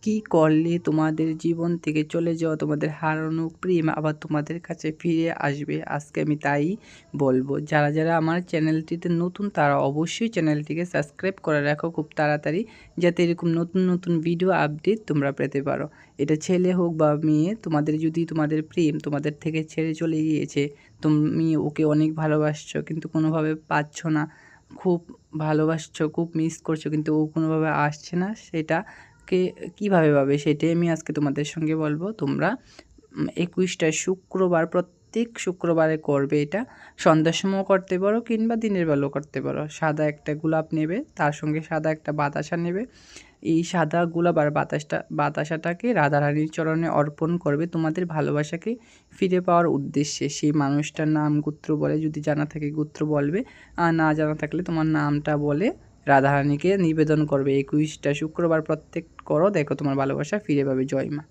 কি করলে তোমাদের জীবন থেকে চলে যাওয়া তোমাদের হারানো প্রেম আবার তোমাদের কাছে ফিরে আসবে, আজকে আমি তাই বলবো। যারা যারা আমার চ্যানেলটিতে নতুন তারা অবশ্যই চ্যানেলটিকে সাবস্ক্রাইব করে রাখো খুব তাড়াতাড়ি, যাতে এরকম নতুন নতুন ভিডিও আপডেট তোমরা পেতে পারো। এটা ছেলে হোক বা মেয়ে, তোমাদের যদি তোমাদের প্রেম তোমাদের থেকে ছেড়ে চলে গিয়েছে, তুমি ওকে অনেক ভালোবাসছো কিন্তু কোনোভাবে পাচ্ছ না, খুব ভালোবাসছো, খুব মিস করছো কিন্তু ও কোনোভাবে আসছে না, সেটাকে কীভাবে পাবে সেটাই আমি আজকে তোমাদের সঙ্গে বলবো। তোমরা 21টা শুক্রবার, প্রত্যেক শুক্রবারে করবে এটা। সন্ধ্যার সময়ও করতে পারো কিংবা দিনের বেলাও করতে পারো। সাদা একটা গোলাপ নেবে, তার সঙ্গে সাদা একটা বাতাসা নেবে। এই সাদা গোলাপ আর বাতাসাটাকে রাধারানীর চরণে অর্পণ করবে তোমাদের ভালোবাসাকে ফিরে পাওয়ার উদ্দেশ্যে। সেই মানুষটার নাম গোত্র বলে, যদি জানা থাকে গোত্র বলবে, আর না জানা থাকলে তোমার নামটা বলে রাধারানীকে নিবেদন করবে। 21টা শুক্রবার প্রত্যেক করো, দেখো তোমার ভালোবাসা ফিরে পাবে। জয় মা।